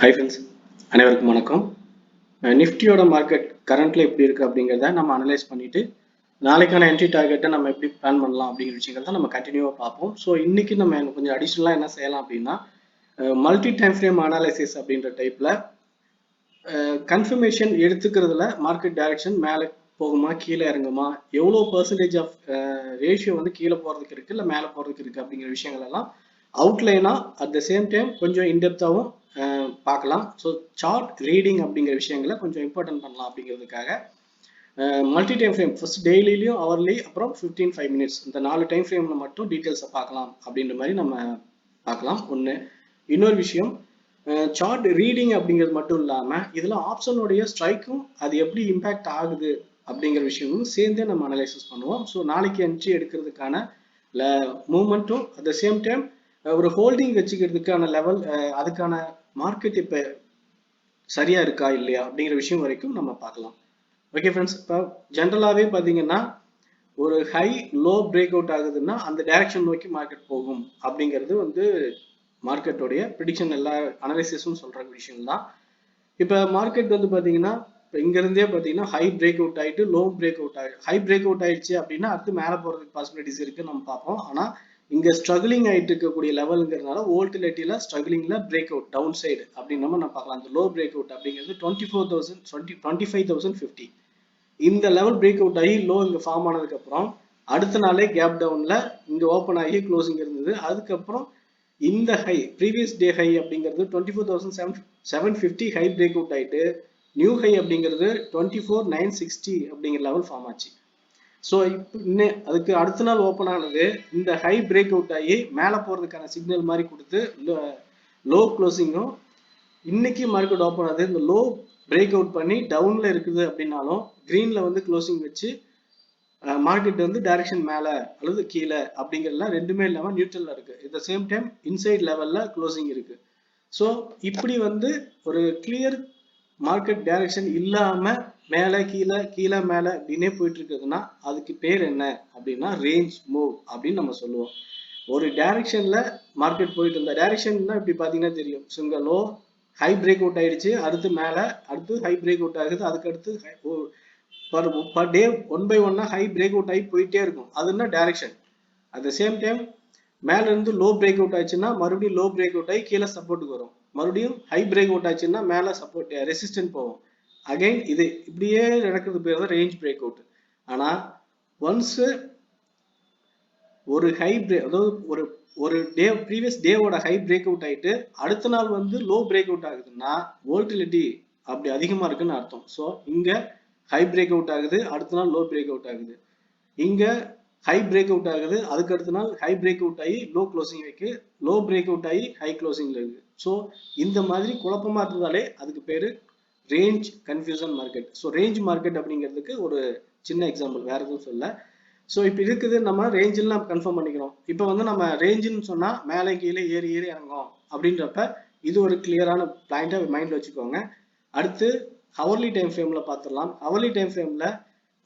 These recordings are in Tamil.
ஹை ஃப்ரெண்ட்ஸ், அனைவருக்கும் வணக்கம். நிஃப்டியோட மார்க்கெட் கரண்ட்ல எப்படி இருக்கு அப்படிங்கிறத நம்ம அனலைஸ் பண்ணிட்டு நாளைக்கான என்ட்ரி டார்கெட்டை நம்ம எப்படி பிளான் பண்ணலாம் அப்படிங்கிற விஷயங்கள் தான் நம்ம கண்டினியூவாக பார்ப்போம். ஸோ இன்னைக்கு நம்ம கொஞ்சம் அடிஷ்னலாக என்ன செய்யலாம் அப்படின்னா மல்டி டைம் ஃப்ரேம் அனாலிசிஸ் அப்படின்ற டைப்ல கன்ஃபர்மேஷன் எடுத்துக்கிறதுல மார்க்கெட் டைரக்ஷன் மேலே போகுமா கீழே இறங்குமா, எவ்வளோ பர்சன்டேஜ் ஆஃப் ரேஷியோ வந்து கீழே போகிறதுக்கு இருக்குது இல்லை மேலே போகிறதுக்கு இருக்குது அப்படிங்கிற விஷயங்கள் எல்லாம் அவுட்லைனா அட் த சேம் டைம் கொஞ்சம் இன்டெப்த்தாகவும் பார்க்கலாம். ஸோ சார்ட் ரீடிங் அப்படிங்கிற விஷயங்களை கொஞ்சம் இம்பார்ட்டன்ட் பண்ணலாம் அப்படிங்கிறதுக்காக மல்டி டைம் ஃப்ரேம் ஃபர்ஸ்ட் டெய்லியும் ஹவர்லி அப்புறம் 15 மினிட்ஸ் இந்த 4 டைம் ஃப்ரேம்ல மட்டும் டீட்டெயில்ஸை பார்க்கலாம் அப்படின்ற மாதிரி நம்ம பார்க்கலாம். ஒன்று. இன்னொரு விஷயம், சார்ட் ரீடிங் அப்படிங்கிறது மட்டும் இல்லாமல் இதில் ஆப்ஷனுடைய ஸ்ட்ரைக்கும் அது எப்படி இம்பேக்ட் ஆகுது அப்படிங்கிற விஷயமும் சேர்ந்தே நம்ம அனலைசிஸ் பண்ணுவோம். ஸோ நாளைக்கு என்ட்ரி எடுக்கிறதுக்கான மூமெண்ட்டும் அட் த சேம் டைம் ஒரு ஹோல்டிங் வச்சுக்கிறதுக்கான லெவல், அதுக்கான மார்க்கெட் இப்போ சரியா இருக்கா இல்லையா அப்படிங்கிற விஷயம் வரைக்கும் நம்ம பார்க்கலாம். ஓகே ஃப்ரெண்ட்ஸ், இப்போ ஜென்ரலாகவே பார்த்தீங்கன்னா ஒரு ஹை லோ பிரேக் அவுட் ஆகுதுன்னா அந்த டைரக்ஷன் நோக்கி மார்க்கெட் போகும் அப்படிங்கிறது வந்து மார்க்கெட்டோடைய ப்ரிடிக்ஷன் எல்லா அனாலிசிஸும் சொல்கிற விஷயம் தான். இப்போ மார்க்கெட் வந்து பார்த்தீங்கன்னா இப்போ இங்கேருந்தே பார்த்தீங்கன்னா ஹை பிரேக் அவுட் ஆகிட்டு லோ பிரேக் அவுட் ஆகிடும். ஹை பிரேக் அவுட் ஆயிடுச்சு அப்படின்னா அடுத்து மேலே போகிறதுக்கு பாசிபிலிட்டிஸ் இருக்குன்னு நம்ம பார்ப்போம். ஆனால் இங்கே ஸ்ட்ரகிளிங் ஆகிட்டு இருக்கக்கூடிய லெவலுங்கிறதுனால வோல்டிலிட்டியில் ஸ்ட்ரகிளிங்கில் பிரேக் அவுட் டவுன் சைடு அப்படின்னு நம்ம பார்க்கலாம். அந்த லோ பிரேக் அவுட் அப்படிங்கிறது 25,50. இந்த லெவல் பிரேக் அவுட் ஆகி லோ இங்கே ஃபார்ம் ஆனதுக்கப்புறம் அடுத்த நாளே கேப் டவுனில் இங்கே ஓப்பன் ஆகி க்ளோசிங் இருந்தது. அதுக்கப்புறம் இந்த ஹை ப்ரீவியஸ் டே ஹை அப்படிங்கிறது 24,750 ஹை பிரேக் அவுட் ஆகிட்டு நியூ ஹை அப்படிங்கிறது 24,960 அப்படிங்கிற லெவல் ஃபார்ம் ஆச்சு. ஸோ இப்போ இன்னும் அதுக்கு அடுத்த நாள் ஓப்பன் ஆனது இந்த ஹை பிரேக் அவுட் ஆகி மேலே போகிறதுக்கான சிக்னல் மாதிரி கொடுத்து லோ க்ளோசிங்கும் இன்னைக்கு மார்க்கெட் ஓப்பன் ஆகுது. இந்த லோ பிரேக் அவுட் பண்ணி டவுனில் இருக்குது அப்படின்னாலும் க்ரீனில் வந்து க்ளோசிங் வச்சு மார்க்கெட் வந்து டைரக்ஷன் மேலே அல்லது கீழே அப்படிங்கிறதுலாம் ரெண்டுமே இல்லாமல் நியூட்ரலில் இருக்குது. At the same time inside லெவலில் க்ளோசிங் இருக்குது. ஸோ இப்படி வந்து ஒரு கிளியர் மார்க்கெட் டைரக்ஷன் இல்லாமல் மேலே கீழே கீழே மேலே அப்படின்னே போயிட்டு இருக்குதுன்னா அதுக்கு பேர் என்ன அப்படின்னா ரேஞ்ச் மூவ் அப்படின்னு நம்ம சொல்லுவோம். ஒரு டைரக்ஷனில் மார்க்கெட் போயிட்டு இருந்த டைரக்ஷன்னா இப்படி பார்த்தீங்கன்னா தெரியும். ஸோ இங்கே லோ ஹை பிரேக் அவுட் ஆயிடுச்சு, அடுத்து மேலே, அடுத்து ஹை பிரேக் அவுட் ஆகுது, அதுக்கு அடுத்து per day 1 by 1 high break out ஆகி போயிட்டே இருக்கும். அதுன்னா direction. At the same time மேல இருந்து லோ பிரேக் அவுட் ஆச்சுன்னா மறுபடியும் லோ பிரேக் அவுட் ஆகி கீழே சப்போர்ட்டுக்கு வரும். மறுபடியும் ஹை பிரேக் அவுட் ஆச்சுன்னா மேலே சப்போர்ட் ரெசிஸ்டன்ட் போகும். அகைன் இது இப்படியே நடக்கிறது பேர் தான் ரேஞ்ச் பிரேக் அவுட். ஆனால் ஒன்ஸ் ஒரு ஹை பிரேக், அதாவது ஒரு டே ப்ரீவியஸ் டேவோட ஹை பிரேக் அவுட் ஆகிட்டு அடுத்த நாள் வந்து லோ பிரேக் அவுட் ஆகுதுன்னா வோல்டிலிட்டி அப்படி அதிகமாக இருக்குன்னு அர்த்தம். ஸோ இங்கே ஹை பிரேக் அவுட் ஆகுது, அடுத்த நாள் லோ பிரேக் அவுட் ஆகுது. இங்கே ஹை பிரேக் அவுட் ஆகுது, அதுக்கு அடுத்த நாள் ஹை பிரேக் அவுட் ஆகி லோ க்ளோசிங் இருக்கு, லோ பிரேக் அவுட் ஆகி ஹை க்ளோசிங்ல இருக்கு. ஸோ இந்த மாதிரி குழப்பமா இருந்தாலே அதுக்கு பேரு range confusion market. So range market அப்படிங்கிறதுக்கு ஒரு சின்ன எக்ஸாம்பிள், வேற எதுவும் சொல்ல. ஸோ இப்போ இருக்குது நம்ம ரேஞ்சில் நம்ம கன்ஃபார்ம் பண்ணிக்கிறோம். இப்போ வந்து நம்ம ரேஞ்சுன்னு சொன்னால் மேலே கீழே ஏறி ஏறி இறங்கும் அப்படின்றப்ப இது ஒரு கிளியரான பாயிண்டை மைண்டில் வச்சுக்கோங்க. அடுத்து ஹவர்லி டைம் ஃப்ரேமில் பார்த்துடலாம். ஹவர்லி டைம் ஃப்ரேமில்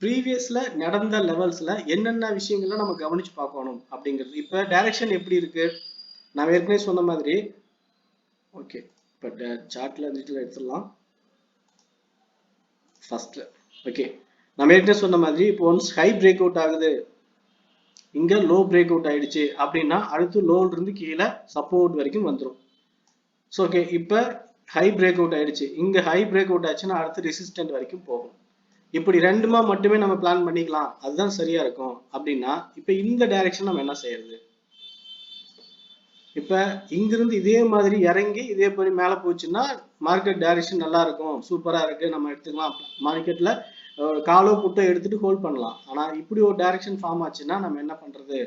ப்ரீவியஸ்ல நடந்த லெவல்ஸ்ல என்னென்ன விஷயங்கள்லாம் நம்ம கவனிச்சு பார்க்கணும் அப்படிங்கிறது. இப்போ டைரக்ஷன் எப்படி இருக்கு நான் ஏற்கனவே சொன்ன மாதிரி. ஓகே, பட் சார்ட்ல டீட்டெயில் எடுத்துடலாம் ஃபர்ஸ்ட்ல. ஓகே, நம்ம ஏற்கனவே சொன்ன மாதிரி இப்போ ஒன்ஸ் ஹை பிரேக் அவுட் ஆகுது, இங்க லோ பிரேக் அவுட் ஆயிடுச்சு அப்படின்னா அடுத்து லோல இருந்து கீழே சப்போர்ட் வரைக்கும் வந்துடும். ஸோ ஓகே, இப்போ ஹை பிரேக் அவுட் ஆயிடுச்சு, இங்க ஹை பிரேக் அவுட் ஆச்சுன்னா அடுத்து ரெசிஸ்டன்ட் வரைக்கும் போகும். இப்படி ரெண்டுமா மட்டுமே நம்ம பிளான் பண்ணிக்கலாம், அதுதான் சரியா இருக்கும் அப்படின்னா இப்ப இந்த டைரக்ஷன் நம்ம என்ன செய்யறது? இப்ப இங்கிருந்து இதே மாதிரி இறங்கி இதே மாதிரி மேல போச்சுன்னா மார்க்கெட் டைரக்ஷன் நல்லா இருக்கும், சூப்பரா இருக்கு, நம்ம எடுத்துக்கலாம். மார்க்கெட்ல காலோ புட்டோ எடுத்துட்டு ஹோல்ட் பண்ணலாம். ஆனா இப்படி ஒரு டைரக்ஷன் ஃபார்ம் ஆச்சுன்னா நம்ம என்ன பண்றது?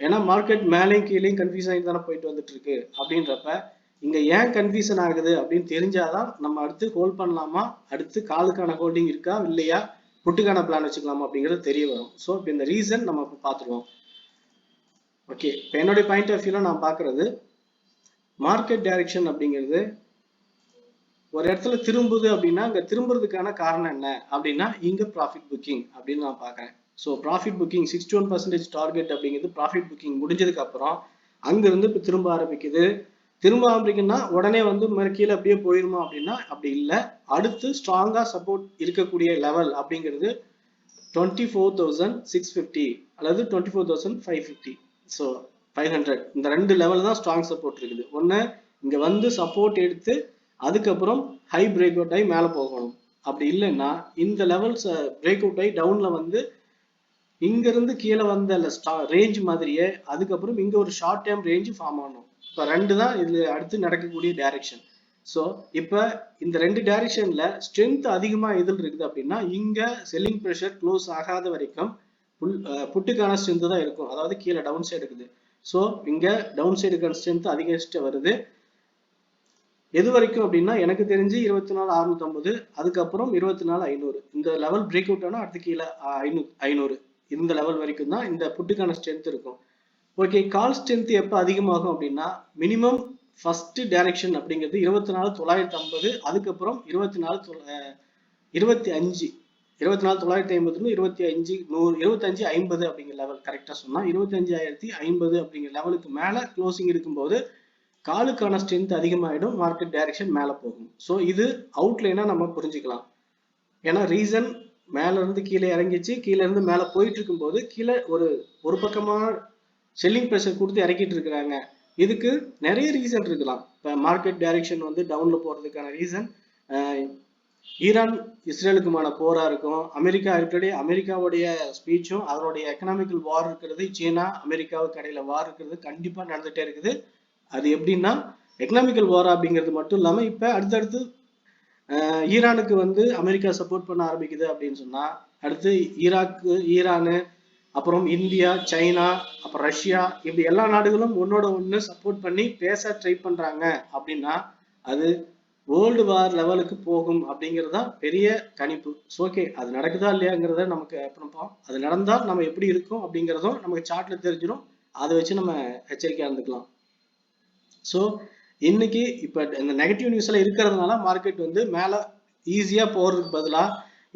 ஏன்னா மார்க்கெட் மேலேயும் கீழேயும் கன்ஃபியூஸ் ஆகி தானே போயிட்டு வந்துட்டு இருக்கு. அப்படின்றப்ப இங்க ஏன் கன்ஃபியூஷன் ஆகுது அப்படின்னு தெரிஞ்சாதான் நம்ம அடுத்து ஹோல்ட் பண்ணலாமா, அடுத்து காலுக்கான ஹோல்டிங் இருக்கா இல்லையா, புட்டுக்கான பிளான் வச்சுக்கலாமா அப்படிங்கிறது தெரிய வரும். ஸோ இப்போ இந்த ரீசன் நம்ம இப்போ பார்த்துருவோம். ஓகே, இப்போ என்னுடைய பாயிண்ட் ஆஃப் வியூல நான் பார்க்கறது மார்க்கெட் டைரக்ஷன் அப்படிங்கிறது ஒரு இடத்துல திரும்புது அப்படின்னா அங்கே திரும்புறதுக்கான காரணம் என்ன அப்படின்னா இங்க ப்ராஃபிட் புக்கிங் அப்படின்னு நான் பார்க்குறேன். ஸோ ப்ராஃபிட் புக்கிங் 61% டார்கெட் அப்படிங்கிறது ப்ராஃபிட் புக்கிங் முடிஞ்சதுக்கு அப்புறம் அங்கிருந்து இப்போ திரும்ப ஆரம்பிக்குது. திரும்ப ஆரம்பிக்குன்னா உடனே வந்து கீழே அப்படியே போயிருமா அப்படின்னா அப்படி இல்லை. அடுத்து ஸ்ட்ராங்கா சப்போர்ட் இருக்கக்கூடிய லெவல் அப்படிங்கிறது 24,650 அல்லது 24,550. ஸோ 500 இந்த ரெண்டு லெவல் தான் ஸ்ட்ராங் சப்போர்ட் இருக்குது. ஒன்று இங்க வந்து சப்போர்ட் எடுத்து அதுக்கப்புறம் ஹை பிரேக் அவுட் ஆகி மேலே போகணும். அப்படி இல்லைன்னா இந்த லெவல்ஸ் பிரேக் அவுட் ஆகி டவுன்ல வந்து இங்க இருந்து கீழே வந்த ரேஞ்ச் மாதிரியே அதுக்கப்புறம் இங்க ஒரு ஷார்ட் டேர்ம் ரேஞ்ச் ஃபார்ம் ஆகணும். இப்போ ரெண்டு தான் இதுல அடுத்து நடக்கக்கூடிய டைரக்ஷன். ஸோ இப்போ இந்த ரெண்டு டைரக்ஷன்ல ஸ்ட்ரென்த் அதிகமா எதில் இருக்குது அப்படின்னா இங்க செல்லிங் ப்ரெஷர் க்ளோஸ் ஆகாத வரைக்கும் புட்டுக்கான ஸ்ட்ரென்த் தான் இருக்கும். அதாவது கீழே டவுன் சைடு இருக்குது. ஸோ இங்க டவுன் சைடுக்கான ஸ்ட்ரென்த் அதிகரிச்சுட்டு வருது. எது வரைக்கும் அப்படின்னா எனக்கு தெரிஞ்சு 24,650, அதுக்கப்புறம் 24,500 இந்த லெவல் பிரேக் அவுட் ஆனா அடுத்து கீழே 500 இந்த லெவல் வரைக்கும் தான் இந்த புட்டுக்கான ஸ்ட்ரென்த் இருக்கும். ஓகே, கால் ஸ்ட்ரென்த் எப்போ அதிகமாகும் அப்படின்னா மினிமம் ஃபர்ஸ்ட் டைரக்ஷன் அப்படிங்கிறது 24,950, அதுக்கப்புறம் 24,25 24,950 25,100 25,50 அப்படிங்கிற லெவல் கரெக்டா சொன்னா 25,050 அப்படிங்கிற லெவலுக்கு மேல க்ளோசிங் இருக்கும்போது காலுக்கான ஸ்ட்ரென்த் அதிகமாயிடும், மார்க்கெட் டைரக்ஷன் மேல போகும். ஸோ இது அவுட்லைனா நம்ம புரிஞ்சுக்கலாம். ஏன்னா ரீசன் மேல இருந்து கீழே இறங்கிச்சு, கீழே இருந்து மேல போயிட்டு இருக்கும்போது கீழே ஒரு பக்கமா செல்லிங் ப்ரெஷர் கொடுத்து இறக்கிட்டு இருக்கிறாங்க. இதுக்கு நிறைய ரீசன் இருக்கலாம். இப்போ மார்க்கெட் டைரக்ஷன் வந்து டவுன்ல போறதுக்கான ரீசன் ஈரான் இஸ்ரேலுக்குமான போரா இருக்கும். அமெரிக்காவுடைய ஸ்பீச்சும் அதனுடைய எக்கனாமிக்கல் வார் இருக்கிறது, சீனா அமெரிக்காவுக்கு இடையில வார் இருக்கிறது கண்டிப்பா நடந்துட்டே இருக்குது. அது எப்படின்னா எக்கனாமிக்கல் வார் அப்படிங்கிறது மட்டும் இல்லாம இப்ப அடுத்தடுத்து ஈரானுக்கு வந்து அமெரிக்கா சப்போர்ட் பண்ண ஆரம்பிக்குது அப்படின்னு சொன்னா அடுத்து ஈரானு, அப்புறம் இந்தியா, சைனா, அப்புறம் ரஷ்யா, இப்படி எல்லா நாடுகளும் ஒன்னோட ஒண்ணு சப்போர்ட் பண்ணி பேச ட்ரை பண்றாங்க அப்படின்னா அது வேர்ல்டு வார் லெவலுக்கு போகும் அப்படிங்கிறதா பெரிய கணிப்பு. ஓகே, அது நடக்குதா இல்லையாங்கிறத நமக்கு அப்புறம் அது நடந்தால் நம்ம எப்படி இருக்கும் அப்படிங்கிறதும் நமக்கு சார்ட்ல தெரிஞ்சிடும். அதை வச்சு நம்ம எச்சரிக்கையா இருந்துக்கலாம். ஸோ இன்னைக்கு இப்ப இந்த நெகட்டிவ் நியூஸ் எல்லாம் இருக்கிறதுனால மார்க்கெட் வந்து மேல ஈஸியா போறதுக்கு பதிலா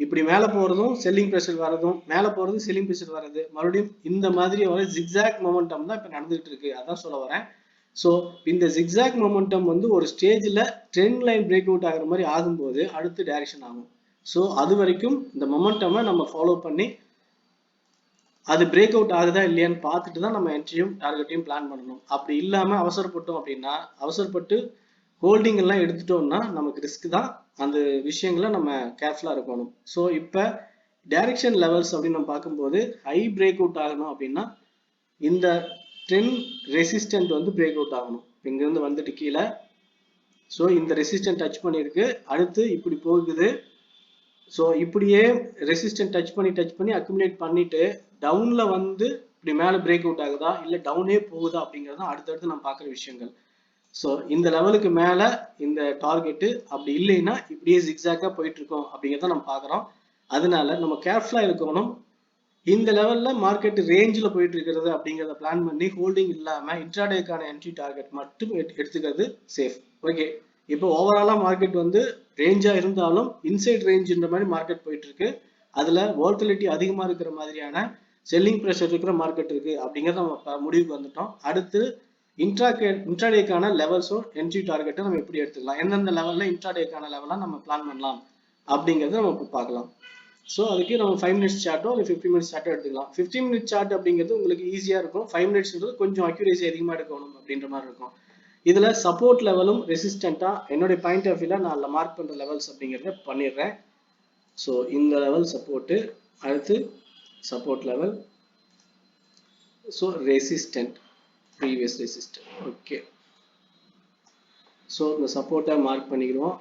இப்படி மேல போறதும் செல்லிங் ப்ரெஷர் வர்றதும் மேல போறதும் செல்லிங் ப்ரெஷர் வர்றது மறுபடியும் இந்த மாதிரி ஒரு ஜிக்ஸாக் மொமெண்டம் தான் இப்ப நடந்துகிட்டு இருக்கு. அதான் சொல்ல வரேன். ஸோ இந்த ஜிக்ஸாக் மொமெண்டம் வந்து ஒரு ஸ்டேஜ்ல ட்ரெண்ட் லைன் பிரேக் அவுட் ஆகிற மாதிரி ஆகும்போது அடுத்து டைரக்ஷன் ஆகும். ஸோ அது வரைக்கும் இந்த மொமெண்டமை நம்ம ஃபாலோ பண்ணி அது பிரேக் அவுட் ஆகுதா இல்லையான்னு பார்த்துட்டு தான் நம்ம என்ட்ரியும் டார்கெட்டையும் பிளான் பண்ணணும். அப்படி இல்லாம அவசரப்பட்டோம் அப்படின்னா அவசரப்பட்டு ஹோல்டிங் எல்லாம் எடுத்துட்டோம்னா நமக்கு ரிஸ்க் தான். அந்த விஷயங்களை நம்ம கேர்ஃபுல்லா இருக்கணும். ஸோ இப்போ டைரக்ஷன் லெவல்ஸ் அப்படின்னு நம்ம பார்க்கும்போது ஹை பிரேக் அவுட் ஆகணும் அப்படின்னா இந்த ட்ரெண்ட் ரெசிஸ்டன்ட் வந்து பிரேக் அவுட் ஆகணும். இங்கிருந்து வந்துட்டு கீழே ஸோ இந்த ரெசிஸ்டன்ட் டச் பண்ணியிருக்கு, அடுத்து இப்படி போகுது. ஸோ இப்படியே ரெசிஸ்டன்ட் டச் பண்ணி அக்குமுலேட் பண்ணிட்டு டவுன்ல வந்து இப்படி மேலே பிரேக் அவுட் ஆகுதா இல்லை டவுனே போகுதா அப்படிங்கிறது தான் அடுத்தடுத்து நம்ம பார்க்குற விஷயங்கள். ஸோ இந்த லெவலுக்கு மேலே இந்த டார்கெட்டு, அப்படி இல்லைன்னா இப்படியே ஜிக்ஸாக்கா போயிட்டு இருக்கோம் அப்படிங்கிறத நம்ம பார்க்குறோம். அதனால நம்ம கேர்ஃபுல்லாக இருக்கணும். இந்த லெவல்ல மார்க்கெட் ரேஞ்சில் போயிட்டு இருக்கிறது அப்படிங்கிறத பிளான் பண்ணி ஹோல்டிங் இல்லாமல் இன்ட்ராடேக்கான என்ட்ரி டார்கெட் மட்டும் எடுத்துக்கிறது சேஃப். ஓகே, இப்போ ஓவராலா மார்க்கெட் வந்து ரேஞ்சா இருந்தாலும் இன்சைட் ரேஞ்சுன்ற மாதிரி மார்க்கெட் போயிட்டு இருக்கு. அதுல வாலட்டிலிட்டி அதிகமா இருக்கிற மாதிரியான செல்லிங் ப்ரெஷர் இருக்கிற மார்க்கெட் இருக்கு அப்படிங்கிறத நம்ம முடிவுக்கு வந்துட்டோம். அடுத்து இன்ட்ராடேக்கான லெவல்ஸும் என்ட்ரி டார்கெட்டும் நம்ம எப்படி எடுத்துக்கலாம், எந்தெந்த லெவல்ல இன்ட்ராடேக்கான லெவலா நம்ம பிளான் பண்ணலாம் அப்படிங்கிறத நம்ம இப்போ பார்க்கலாம். ஸோ அதுக்கு நம்ம 5 மினிட்ஸ் சார்ட்டோ இல்லை 50 மினிட்ஸ் சார்ட்டோ எடுத்துக்கலாம். 50 மினிட்ஸ் சார்ட் அப்படிங்கிறது உங்களுக்கு ஈஸியாக இருக்கும். 5 மினிட்ஸ்ன்றது கொஞ்சம் அக்யூரேசி அதிகமாக எடுக்கணும் அப்படின்ற மாதிரி இருக்கும். இதுல சப்போர்ட் லெவலும் ரெசிஸ்டண்டா என்னுடைய பாயிண்ட் ஆஃப் வியூல நான் மார்க் பண்ற லெவல்ஸ் அப்படிங்கிறத பண்ணிடுறேன். ஸோ இந்த லெவல் சப்போர்ட்டு, அடுத்து support level, so resistant, previous resistant. Okay, so இந்த சப்போர்ட்டை மார்க் பண்ணிக்கிறோம்.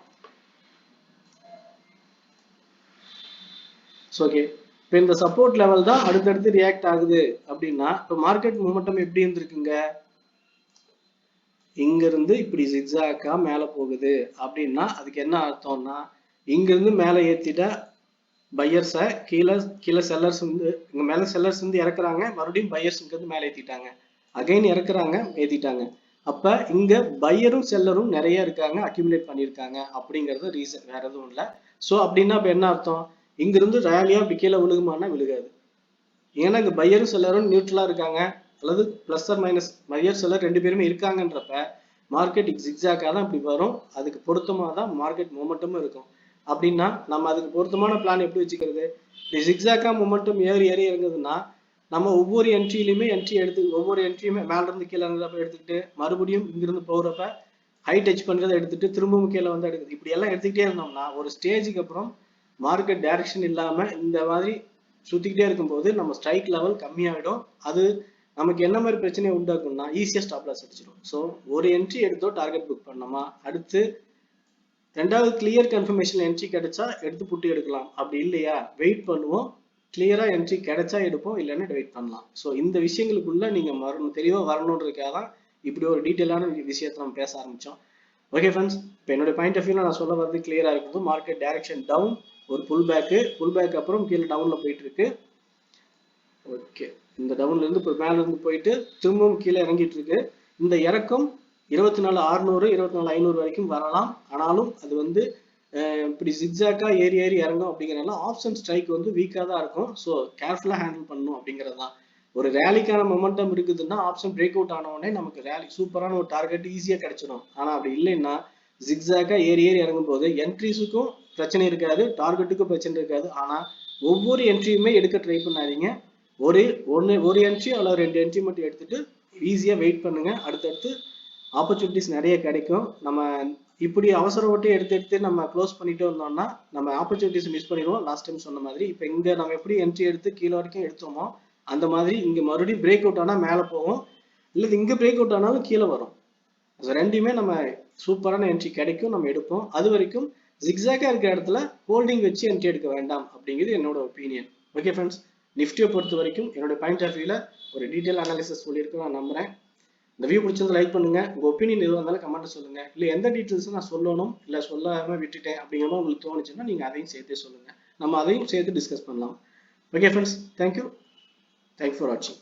ஓகே, இப்போ இந்த சப்போர்ட் லெவல் தான் அடுத்தடுத்து ரியாக்ட் ஆகுது அப்படின்னா இப்போ மார்க்கெட் மூமெண்டம் எப்படி இருந்திருக்குங்க, இங்க இருந்து இப்படி ஜிக்ஸாக்கா மேல போகுது அப்படின்னா அதுக்கு என்ன அர்த்தம்னா இங்க இருந்து மேல ஏத்திட்டா பையர்ஸை கீழே செல்லர்ஸ் வந்து இங்க மேல செல்லர்ஸ் வந்து இறக்குறாங்க, மறுபடியும் பையர்ஸ் இங்க இருந்து மேல ஏத்திட்டாங்க, அகைன் இறக்குறாங்க, ஏத்திட்டாங்க. அப்ப இங்க பையரும் செல்லரும் நிறைய இருக்காங்க, அக்யூமுலேட் பண்ணியிருக்காங்க அப்படிங்கிறது ரீசன், வேற எதுவும் இல்லை. ஸோ அப்படின்னா இப்ப என்ன அர்த்தம், இங்க இருந்து ரேலியா இப்படி கீழே விழுகுமானா விழுகாது. ஏன்னா இங்க பையரும் செல்லரும் நியூட்ரலா இருக்காங்க, அல்லது plus or minus buyer seller ரெண்டு பேருமே இருக்காங்கன்றப்ப மார்க்கெட் ஜிக்ஸாக்காக தான் இப்படி வரும், அதுக்கு பொருத்தமாக தான் மார்க்கெட் மொமெண்டமும் இருக்கும். அப்படின்னா நம்ம அதுக்கு பொருத்தமான பிளான் எப்படி வச்சுக்கிறது? இப்படி ஜிக்ஸாக்கா மொமெண்டம் ஏறி ஏறி இறங்குதுன்னா நம்ம ஒவ்வொரு என்ட்ரியிலுமே என்ட்ரி எடுத்து ஒவ்வொரு என்ட்ரியுமே மேல இருந்து கீழே இறங்குறப்ப எடுத்துக்கிட்டு மறுபடியும் இங்கிருந்து போகிறப்ப ஹை டச் பண்றதை எடுத்துட்டு திரும்பவும் கீழே வந்து எடுக்குது, இப்படி எல்லாம் எடுத்துக்கிட்டே இருந்தோம்னா ஒரு ஸ்டேஜுக்கு அப்புறம் மார்க்கெட் டைரக்ஷன் இல்லாம இந்த மாதிரி சுத்திக்கிட்டே இருக்கும்போது நம்ம ஸ்ட்ரைக் லெவல் கம்மியாயிடும். அது நமக்கு என்ன மாதிரி பிரச்சனையை உண்டாக்கும்னா ஈஸியா ஸ்டாப் லாஸ் அடிச்சிடும். ஸோ ஒரு என்ட்ரி எடுத்தோ டார்கெட் புக் பண்ணோமா, அடுத்து ரெண்டாவது கிளியர் கன்ஃபர்மேஷன் என்ட்ரி கிடைச்சா எடுத்து புட்டு எடுக்கலாம், அப்படி இல்லையா வெயிட் பண்ணுவோம், கிளியரா என்ட்ரி கிடைச்சா எடுப்போம், இல்லைன்னா வெயிட் பண்ணலாம். ஸோ இந்த விஷயங்களுக்குள்ள நீங்க தெளிவா வரணுன்றதுக்காக தான் இப்படி ஒரு டீட்டெயிலான விஷயத்தை நம்ம பேச ஆரம்பிச்சோம். ஓகே ஃப்ரெண்ட்ஸ், இப்போ என்னுடைய பாயிண்ட் ஆஃப் வியூல நான் சொல்ல வரது கிளியரா இருக்குது. மார்க்கெட் டைரக்ஷன் டவுன், ஒரு புல் பேக் அப்புறம் கீழே டவுன்ல போயிட்டு இருக்கு. ஓகே, இந்த டவுன்ல இருந்து மேல இருந்து போயிட்டு திரும்பவும் கீழே இறங்கிட்டு இருக்கு. இந்த இறக்கம் 24,600 24,500 வரைக்கும் வரலாம். ஆனாலும் அது வந்து இப்படி ஜிக்ஸாக்கா ஏறி ஏறி இறங்கும் அப்படிங்கிறனால ஆப்ஷன் ஸ்ட்ரைக் வந்து வீக்கா தான் இருக்கும். ஸோ கேர்ஃபுல்லா ஹேண்டில் பண்ணணும் அப்படிங்கிறது தான். ஒரு ரேலிக்கான மொமெண்டம் இருக்குதுன்னா ஆப்ஷன் பிரேக் அவுட் ஆன உடனே நமக்கு ரேலி சூப்பரான ஒரு டார்கெட் ஈஸியா கிடைச்சிடும். ஆனா அப்படி இல்லைன்னா ஜிக்ஸாக்கா ஏறி ஏறி இறங்கும் போது என்ட்ரிஸுக்கும் பிரச்சனை இருக்காது, டார்கெட்டுக்கும் பிரச்சனை இருக்காது. ஆனா ஒவ்வொரு என்ட்ரியுமே எடுக்க ட்ரை பண்ணாதீங்க. ஒரு என்ட்ரி அல்லது 2 என்ட்ரி மட்டும் எடுத்துட்டு ஈஸியா வெயிட் பண்ணுங்க. அடுத்தடுத்து ஆப்பர்ச்சுனிட்டிஸ் நிறைய கிடைக்கும். நம்ம இப்படி அவசர ஓட்டி எடுத்து நம்ம க்ளோஸ் பண்ணிட்டு வந்தோம்னா நம்ம ஆப்பர்ச்சுனிட்டிஸ் மிஸ் பண்ணிடுவோம். லாஸ்ட் டைம் சொன்ன மாதிரி இப்போ இங்க நம்ம எப்படி என்ட்ரி எடுத்து கீழே வரைக்கும் எடுத்தோமோ அந்த மாதிரி இங்க மறுபடியும் பிரேக் அவுட் ஆனா மேலே போகும், இல்லை இங்க பிரேக் அவுட் ஆனாலும் கீழே வரும். ரெண்டுமே நம்ம சூப்பரான என்ட்ரி கிடைக்கும், நம்ம எடுப்போம். அது வரைக்கும் ஜிக்ஸாக்கா இருக்கிற இடத்துல ஹோல்டிங் வச்சு என்ட்ரி எடுக்க வேண்டாம் அப்படிங்கிறது என்னோட ஒப்பீனியன். ஓகே ஃப்ரெண்ட்ஸ், நிஃப்டியை பொறுத்த வரைக்கும் என்னோட பாயிண்ட் ஆஃப் வியூல ஒரு டீட்டெயில் அனாலிசிஸ் சொல்லியிருக்கேன், நான் நம்புறேன். இந்த வியூ பிடிச்சிருந்தா லைக் பண்ணுங்க, உங்க ஒப்பீனியன் எதுவாக இருந்தாலும் கமெண்ட் சொல்லுங்க, இல்லை எந்த டீட்டெயில்ஸ் நான் சொல்லணும் இல்லை சொல்லாம விட்டுட்டேன் அப்படிங்கிற மாதிரி உங்களுக்கு தோணுச்சுன்னா நீங்க அதையும் சேர்த்து சொல்லுங்க, நம்ம அதையும் சேர்த்து டிஸ்கஸ் பண்ணலாம். ஓகே ஃப்ரெண்ட்ஸ், தேங்க்யூ ஃபார் வாட்சிங்.